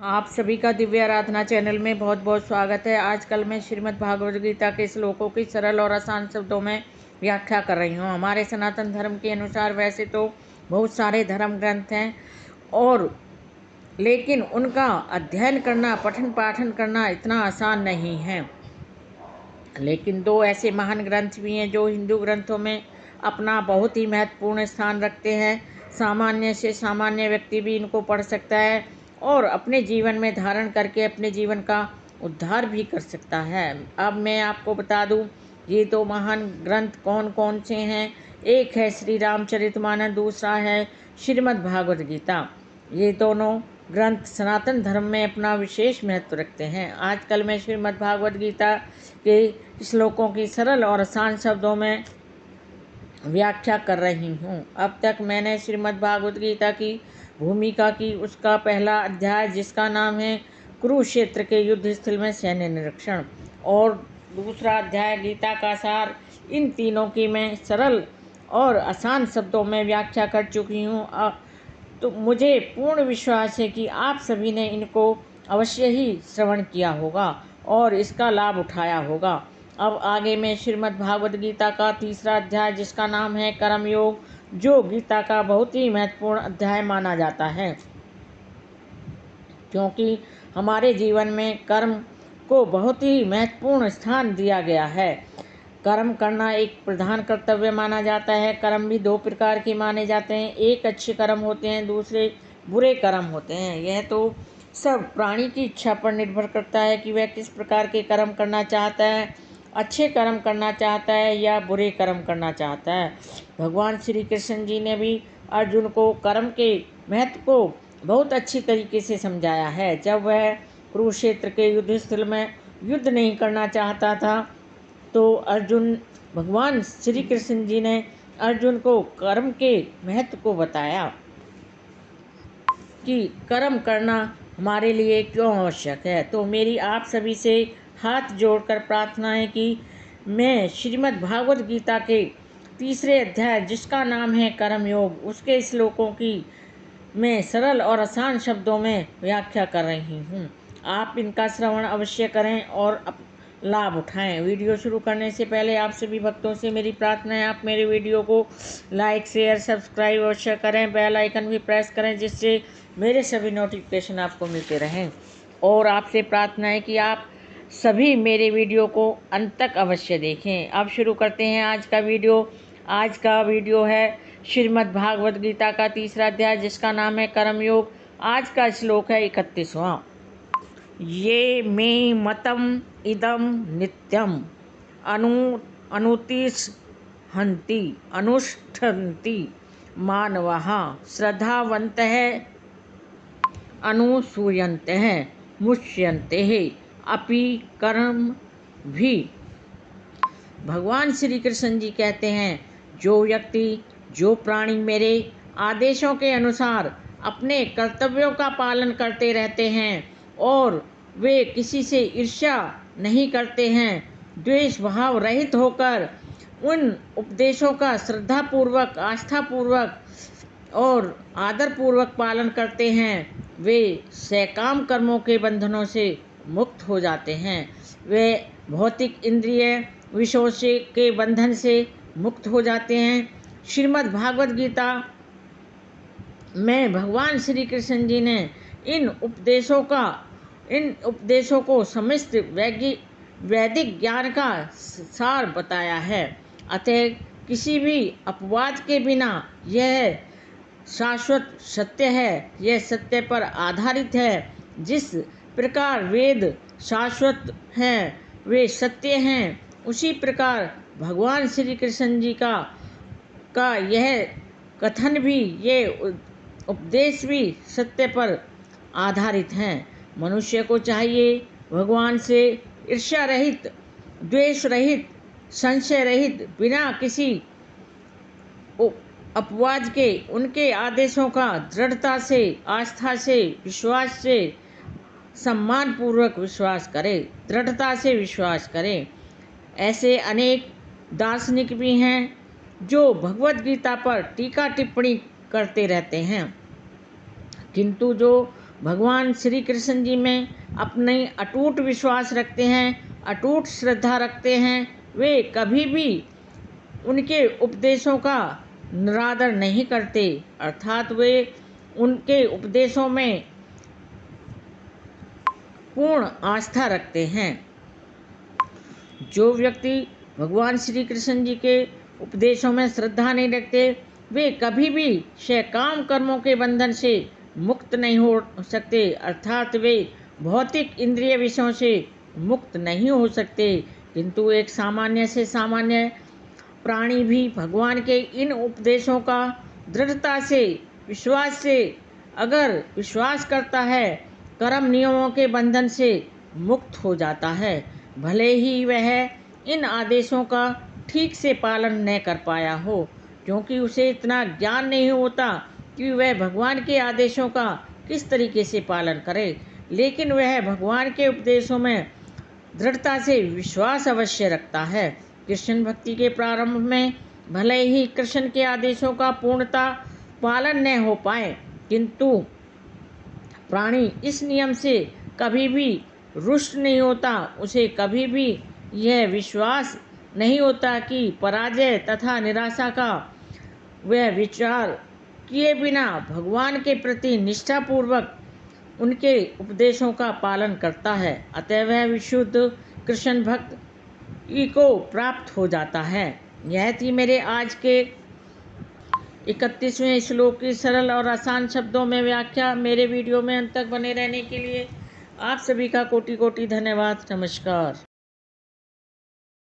आप सभी का दिव्य आराधना चैनल में बहुत बहुत स्वागत है। आजकल मैं श्रीमद् भागवत गीता के श्लोकों की सरल और आसान शब्दों में व्याख्या कर रही हूँ। हमारे सनातन धर्म के अनुसार वैसे तो बहुत सारे धर्म ग्रंथ हैं और लेकिन उनका अध्ययन करना, पठन पाठन करना इतना आसान नहीं है। लेकिन दो ऐसे महान ग्रंथ भी हैं जो हिंदू ग्रंथों में अपना बहुत ही महत्वपूर्ण स्थान रखते हैं। सामान्य से सामान्य व्यक्ति भी इनको पढ़ सकता है और अपने जीवन में धारण करके अपने जीवन का उद्धार भी कर सकता है। अब मैं आपको बता दूं ये दो महान ग्रंथ कौन कौन से हैं। एक है श्री रामचरितमानस, दूसरा है श्रीमद् भागवत गीता। ये दोनों ग्रंथ सनातन धर्म में अपना विशेष महत्व रखते हैं। आजकल मैं श्रीमद् भागवत गीता के श्लोकों की सरल और आसान शब्दों में व्याख्या कर रही हूँ। अब तक मैंने श्रीमद् भागवत गीता की भूमिका की, उसका पहला अध्याय जिसका नाम है कुरुक्षेत्र के युद्ध स्थल में सैन्य निरीक्षण, और दूसरा अध्याय गीता का सार, इन तीनों की मैं सरल और आसान शब्दों में व्याख्या कर चुकी हूँ। तो मुझे पूर्ण विश्वास है कि आप सभी ने इनको अवश्य ही श्रवण किया होगा और इसका लाभ उठाया होगा। अब आगे मैं श्रीमद् भागवत गीता का तीसरा अध्याय जिसका नाम है कर्म योग, जो गीता का बहुत ही महत्वपूर्ण अध्याय माना जाता है, क्योंकि हमारे जीवन में कर्म को बहुत ही महत्वपूर्ण स्थान दिया गया है। कर्म करना एक प्रधान कर्तव्य माना जाता है। कर्म भी दो प्रकार के माने जाते हैं, एक अच्छे कर्म होते हैं, दूसरे बुरे कर्म होते हैं। यह तो सब प्राणी की इच्छा पर निर्भर करता है कि वह किस प्रकार के कर्म करना चाहता है, अच्छे कर्म करना चाहता है या बुरे कर्म करना चाहता है। भगवान श्री कृष्ण जी ने भी अर्जुन को कर्म के महत्व को बहुत अच्छी तरीके से समझाया है। जब वह कुरुक्षेत्र के युद्ध स्थल में युद्ध नहीं करना चाहता था तो भगवान श्री कृष्ण जी ने अर्जुन को कर्म के महत्व को बताया कि कर्म करना हमारे लिए क्यों आवश्यक है। तो मेरी आप सभी से हाथ जोड़कर प्रार्थना है कि मैं श्रीमद् भागवत गीता के तीसरे अध्याय जिसका नाम है कर्म योग, उसके श्लोकों की मैं सरल और आसान शब्दों में व्याख्या कर रही हूँ। आप इनका श्रवण अवश्य करें और लाभ उठाएं। वीडियो शुरू करने से पहले आप सभी भक्तों से मेरी प्रार्थना है, आप मेरे वीडियो को लाइक शेयर सब्सक्राइब अवश्य करें, बेल आइकन भी प्रेस करें जिससे मेरे सभी नोटिफिकेशन आपको मिलते रहें। और आपसे प्रार्थना है कि आप सभी मेरे वीडियो को अंत तक अवश्य देखें। अब शुरू करते हैं आज का वीडियो। आज का वीडियो है श्रीमद् भागवत गीता का तीसरा अध्याय जिसका नाम है कर्म योग। आज का श्लोक है 31वां। ये मे मतम इदम नित्यम अनुतिष्ठन्ति अनुष्ठन्ति मानवाः श्रद्धावन्तः अनुसूयन्तः मुच्यन्ते अपि कर्म भी। भगवान श्री कृष्ण जी कहते हैं, जो व्यक्ति, जो प्राणी मेरे आदेशों के अनुसार अपने कर्तव्यों का पालन करते रहते हैं और वे किसी से ईर्ष्या नहीं करते हैं, द्वेष भाव रहित होकर उन उपदेशों का श्रद्धापूर्वक, आस्थापूर्वक और आदरपूर्वक पालन करते हैं, वे सकाम कर्मों के बंधनों से मुक्त हो जाते हैं। वे भौतिक इंद्रिय विषयों से के बंधन से मुक्त हो जाते हैं। श्रीमद् भागवत गीता में भगवान श्री कृष्ण जी ने इन उपदेशों को समस्त वैदिक ज्ञान का सार बताया है। अतः किसी भी अपवाद के बिना यह शाश्वत सत्य है, यह सत्य पर आधारित है। जिस प्रकार वेद शाश्वत हैं, वे सत्य हैं, उसी प्रकार भगवान श्री कृष्ण जी का यह कथन भी, ये उपदेश भी सत्य पर आधारित हैं। मनुष्य को चाहिए भगवान से ईर्ष्या रहित, द्वेष रहित, संशय रहित, बिना किसी अपवाद के उनके आदेशों का दृढ़ता से, आस्था से, विश्वास से, सम्मानपूर्वक विश्वास करे, दृढ़ता से विश्वास करे। ऐसे अनेक दार्शनिक भी हैं जो भगवत गीता पर टीका टिप्पणी करते रहते हैं, किंतु जो भगवान श्री कृष्ण जी में अपनी अटूट विश्वास रखते हैं, अटूट श्रद्धा रखते हैं, वे कभी भी उनके उपदेशों का निरादर नहीं करते, अर्थात वे उनके उपदेशों में पूर्ण आस्था रखते हैं। जो व्यक्ति भगवान श्री कृष्ण जी के उपदेशों में श्रद्धा नहीं रखते, वे कभी भी काम कर्मों के बंधन से मुक्त नहीं हो सकते, अर्थात वे भौतिक इंद्रिय विषयों से मुक्त नहीं हो सकते। किंतु एक सामान्य से सामान्य प्राणी भी भगवान के इन उपदेशों का दृढ़ता से विश्वास से अगर विश्वास करता है, कर्म नियमों के बंधन से मुक्त हो जाता है, भले ही वह इन आदेशों का ठीक से पालन न कर पाया हो, क्योंकि उसे इतना ज्ञान नहीं होता कि वह भगवान के आदेशों का किस तरीके से पालन करे। लेकिन वह भगवान के उपदेशों में दृढ़ता से विश्वास अवश्य रखता है। कृष्ण भक्ति के प्रारंभ में भले ही कृष्ण के आदेशों का पूर्णता पालन न हो पाए, किंतु प्राणी इस नियम से कभी भी रुष्ट नहीं होता। उसे कभी भी यह विश्वास नहीं होता कि पराजय तथा निराशा का वह विचार किए बिना भगवान के प्रति निष्ठापूर्वक उनके उपदेशों का पालन करता है। अतः वह विशुद्ध कृष्ण भक्त को प्राप्त हो जाता है। यह थी मेरे आज के 31वें श्लोक की सरल और आसान शब्दों में व्याख्या। मेरे वीडियो में अंत तक बने रहने के लिए आप सभी का कोटि कोटि धन्यवाद। नमस्कार।